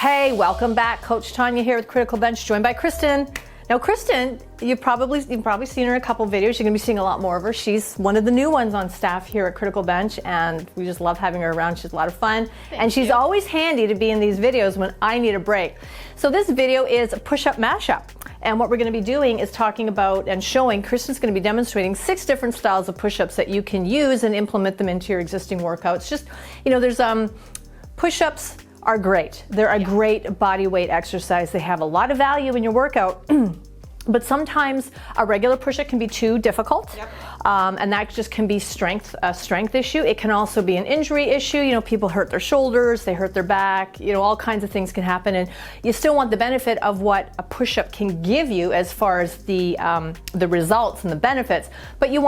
Hey, welcome back. Coach Tonya here with Critical Bench, joined by Kristen. Now, Kristen, you've probably seen her in a couple videos. You're gonna be seeing a lot more of her. She's one of the new ones on staff here at Critical Bench, and we just love having her around. She's a lot of fun. And she's always handy to be in these videos when I need a break. So this video is a push-up mashup. And what we're gonna be doing is talking about and showing, Kristen's gonna be demonstrating 6 different styles of push-ups that you can use and implement them into your existing workouts. Just, you know, there's push-ups are great. They're a great body weight exercise. They have a lot of value in your workout, but sometimes a regular push-up can be too difficult, and that just can be a strength issue. It can also be an injury issue. You know, people hurt their shoulders, they hurt their back, you know, all kinds of things can happen, and you still want the benefit of what a push-up can give you as far as the results and the benefits, but you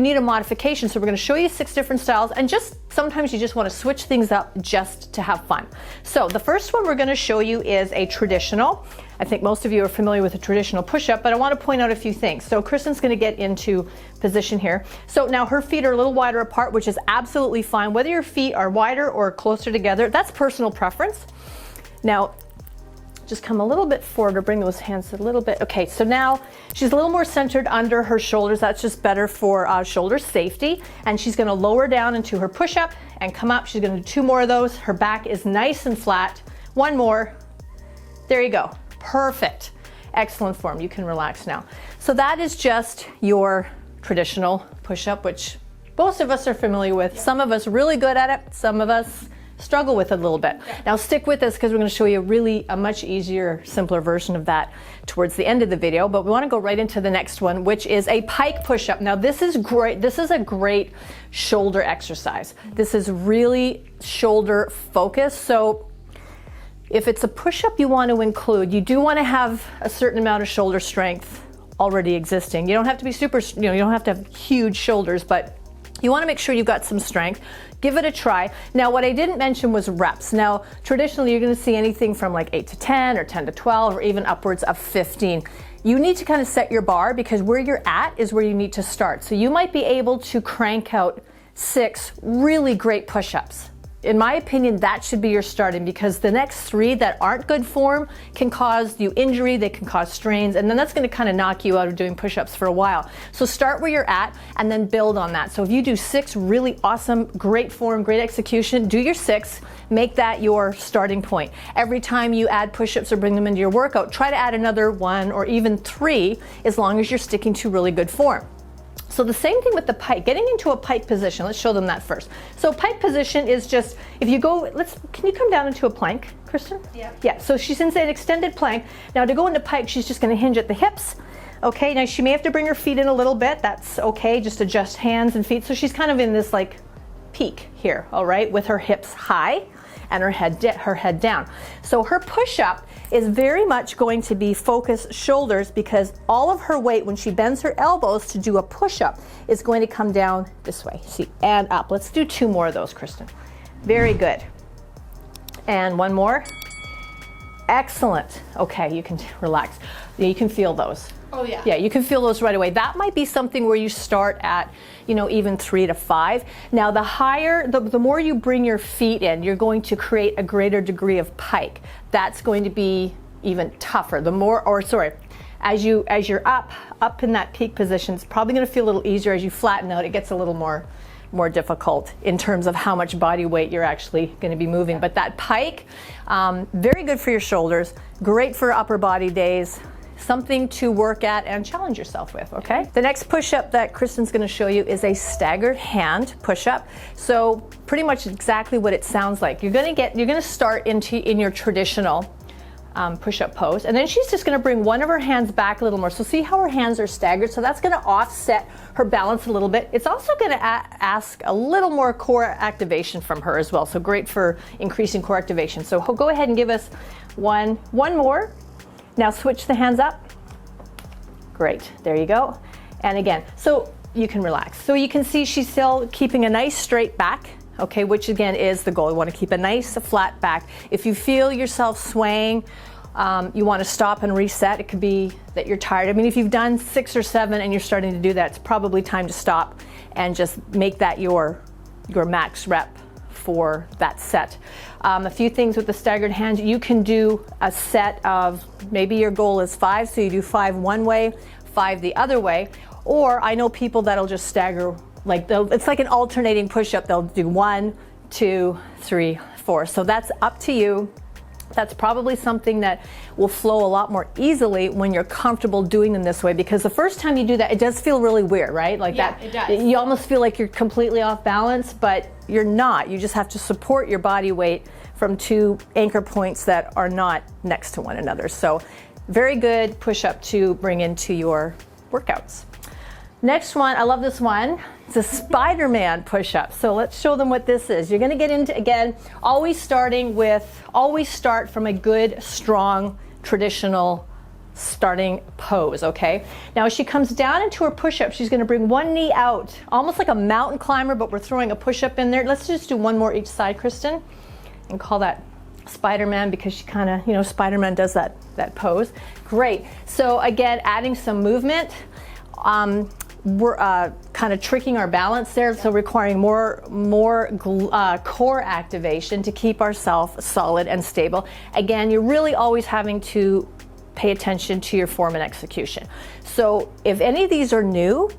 need a modification. So we're going to show you 6 different styles, and just sometimes you just want to switch things up just to have fun. So the first one we're going to show you is a traditional. I think most of you are familiar with a traditional push-up, but I want to point out a few things. So Kristen's going to get into position here. So now her feet are a little wider apart, which is absolutely fine. Whether your feet are wider or closer together, that's personal preference. Now, just come a little bit forward or bring those hands a little bit. Okay, so now she's a little more centered under her shoulders. That's just better for shoulder safety. And she's gonna lower down into her push-up and come up. She's gonna do 2 more of those. Her back is nice and flat. 1 more. There you go. Perfect. Excellent form. You can relax now. So that is just your traditional push-up, which most of us are familiar with. Some of us really good at it. Some of us struggle with it a little bit. Now stick with us because we're going to show you a much easier, simpler version of that towards the end of the video, but we want to go right into the next one, which is a pike push-up. Now this is great. This is a great shoulder exercise. This is really shoulder focused. So if it's a push-up you want to include, you do want to have a certain amount of shoulder strength already existing. You don't have to be super, you don't have to have huge shoulders, but you want to make sure you've got some strength. Give it a try. Now, what I didn't mention was reps. Now, traditionally, you're going to see anything from like 8 to 10 or 10 to 12 or even upwards of 15. You need to kind of set your bar because where you're at is where you need to start. So you might be able to crank out 6 really great push-ups. In my opinion, that should be your starting, because the next 3 that aren't good form can cause you injury, they can cause strains, and then that's going to kind of knock you out of doing push-ups for a while. So start where you're at and then build on that. So if you do 6 really awesome, great form, great execution, do your 6, make that your starting point. Every time you add push-ups or bring them into your workout, try to add another 1 or even 3 as long as you're sticking to really good form. So the same thing with the pike, getting into a pike position. Let's show them that first. So pike position is just, if you go, can you come down into a plank, Kristen? Yeah. Yeah, so she's in an extended plank. Now to go into pike, she's just gonna hinge at the hips. Okay, now she may have to bring her feet in a little bit. That's okay, just adjust hands and feet. So she's kind of in this like peak here, all right, with her hips high and her head down. So her push-up is very much going to be focused shoulders, because all of her weight when she bends her elbows to do a push-up is going to come down this way. See, and up. Let's do 2 more of those, Kristen. Very good. And 1 more. Excellent. Okay, you can relax. You can feel those. Oh yeah. Yeah, you can feel those right away. That might be something where you start at, you know, even 3 to 5. Now the higher, the more you bring your feet in, you're going to create a greater degree of pike. That's going to be even tougher. The more, or sorry, as you're up in that peak position, it's probably going to feel a little easier. As you flatten out, it gets a little more difficult in terms of how much body weight you're actually going to be moving. But that pike, very good for your shoulders, great for upper body days. Something to work at and challenge yourself with, okay? The next push-up that Kristen's gonna show you is a staggered hand push-up. So pretty much exactly what it sounds like. You're gonna start in your traditional push-up pose, and then she's just gonna bring one of her hands back a little more. So see how her hands are staggered? So that's gonna offset her balance a little bit. It's also gonna ask a little more core activation from her as well. So great for increasing core activation. So go ahead and give us one more. Now switch the hands up. Great, there you go. And again, so you can relax. So you can see she's still keeping a nice straight back, okay, which again is the goal. You want to keep a nice flat back. If you feel yourself swaying, you want to stop and reset. It could be that you're tired. I mean, if you've done 6 or 7 and you're starting to do that, it's probably time to stop and just make that your max rep for that set. A few things with the staggered hands, you can do a set of, maybe your goal is 5, so you do 5 one way, 5 the other way, or I know people that'll just stagger, like it's like an alternating push-up. They'll do 1, 2, 3, 4. So that's up to you. That's probably something that will flow a lot more easily when you're comfortable doing them this way, because the first time you do that, it does feel really weird, right? Like yeah, that, it does. You almost feel like you're completely off balance, but you're not. You just have to support your body weight from 2 anchor points that are not next to one another. So very good push-up to bring into your workouts. Next one, I love this one. It's a Spider-Man push-up. So let's show them what this is. You're gonna get into, again, always start from a good, strong, traditional starting pose, okay? Now as she comes down into her push-up, she's gonna bring one knee out, almost like a mountain climber, but we're throwing a push-up in there. Let's just do one more each side, Kristen, and call that Spider-Man, because she kind of, you know, Spider-Man does that pose. Great. So again, adding some movement. We're kind of tricking our balance there, so requiring more core activation to keep ourselves solid and stable. Again, you're really always having to pay attention to your form and execution. So if any of these are new,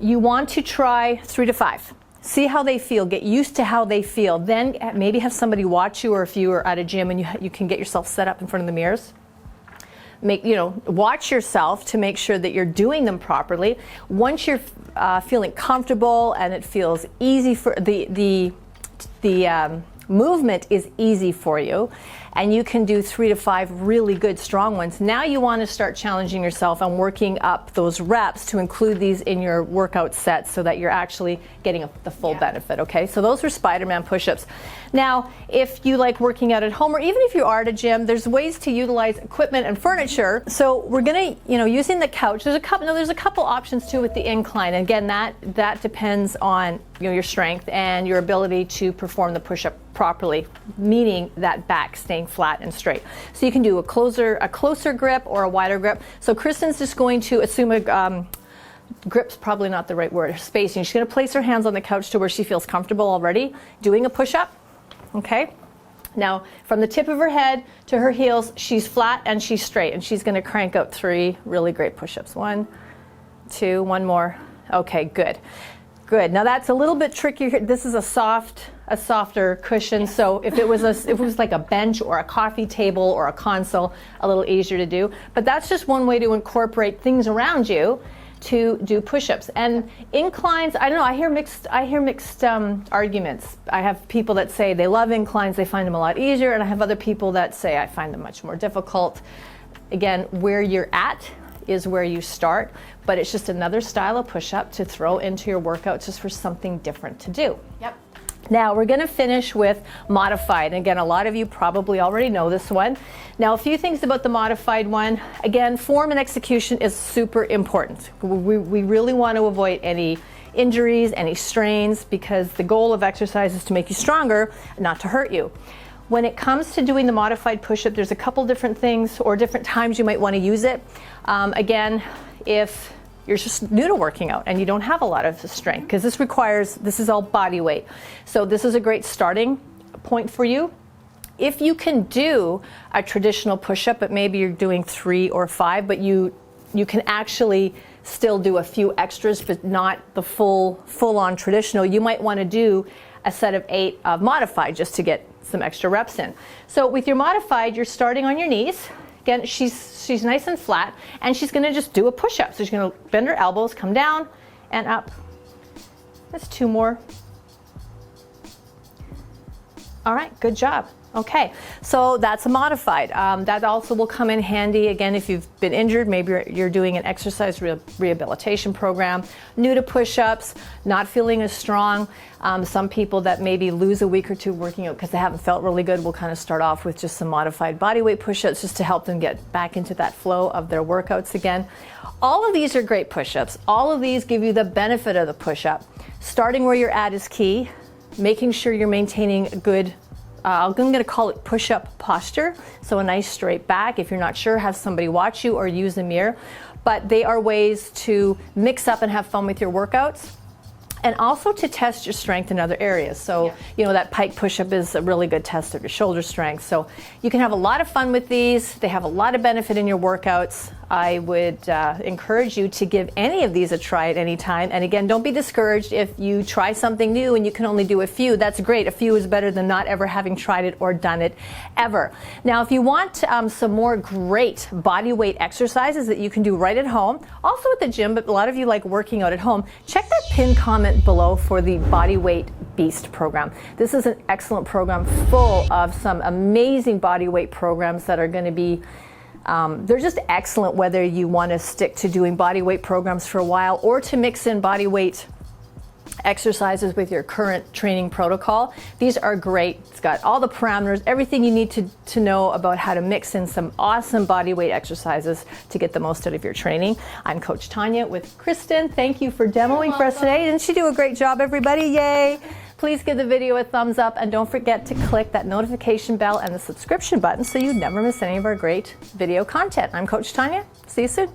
you want to try 3 to 5. See how they feel, get used to how they feel. Then maybe have somebody watch you, or if you are at a gym and you can get yourself set up in front of the mirrors. Watch yourself to make sure that you're doing them properly. Once you're feeling comfortable and it feels easy for the movement is easy for you, and you can do 3 to 5 really good strong ones. Now you want to start challenging yourself and working up those reps to include these in your workout set so that you're actually getting the full benefit, okay? So those are Spider-Man push-ups. Now, if you like working out at home, or even if you are at a gym, there's ways to utilize equipment and furniture. So we're gonna, using the couch, there's a couple options too with the incline. And again, that depends on your strength and your ability to perform the push-up properly, meaning that back staying flat and straight. So you can do a closer grip or a wider grip. So Kristen's just going to assume grip's probably not the right word, spacing. She's going to place her hands on the couch to where she feels comfortable already doing a push-up. Okay. Now, from the tip of her head to her heels, she's flat and she's straight, and she's going to crank out 3 really great push-ups. 1, 2, one more. Okay, good. Good. Now that's a little bit trickier. This is a softer cushion. So if it was like a bench or a coffee table or a console, a little easier to do. But that's just one way to incorporate things around you to do push-ups. And inclines, I don't know, I hear mixed arguments. I have people that say they love inclines, they find them a lot easier, and I have other people that say I find them much more difficult. Again, where you're at is where you start, but it's just another style of push-up to throw into your workout just for something different to do. Yep. Now we're going to finish with modified. And again, a lot of you probably already know this one. Now a few things about the modified one. Again, form and execution is super important. We really want to avoid any injuries, any strains, because the goal of exercise is to make you stronger, not to hurt you. When it comes to doing the modified push-up, there's a couple different things or different times you might want to use it. Again, if you're just new to working out and you don't have a lot of strength, because this is all body weight. So this is a great starting point for you. If you can do a traditional push-up, but maybe you're doing 3 or 5, but you can actually still do a few extras, but not the full-on traditional, you might want to do a set of 8 of modified just to get some extra reps in. So with your modified, you're starting on your knees. Again, she's nice and flat, and she's going to just do a push-up. So she's going to bend her elbows, come down and up. That's 2 more. All right, good job. Okay, so that's a modified. That also will come in handy, again, if you've been injured, maybe you're doing an exercise rehabilitation program, new to push-ups, not feeling as strong. Some people that maybe lose a week or 2 working out because they haven't felt really good will kind of start off with just some modified bodyweight push-ups just to help them get back into that flow of their workouts again. All of these are great push-ups. All of these give you the benefit of the push-up. Starting where you're at is key, making sure you're maintaining a good I'm going to call it push-up posture, so a nice straight back. If you're not sure, have somebody watch you or use a mirror. But they are ways to mix up and have fun with your workouts. and also to test your strength in other areas. So, you know, that pike push-up is a really good test of your shoulder strength. So you can have a lot of fun with these. They have a lot of benefit in your workouts. I would encourage you to give any of these a try at any time. And again, don't be discouraged if you try something new and you can only do a few. That's great. A few is better than not ever having tried it or done it ever. Now, if you want some more great body weight exercises that you can do right at home, also at the gym, but a lot of you like working out at home, check that pinned comment below for the Body Weight Beast program. This is an excellent program full of some amazing body weight programs that are going to be they're just excellent whether you want to stick to doing body weight programs for a while or to mix in body weight exercises with your current training protocol. These are great. It's got all the parameters, everything you need to know about how to mix in some awesome body weight exercises to get the most out of your training. I'm Coach Tonya with Kristen. Thank you for demoing for us today. Didn't she do a great job, everybody? Yay! Please give the video a thumbs up and don't forget to click that notification bell and the subscription button so you never miss any of our great video content. I'm Coach Tonya. See you soon.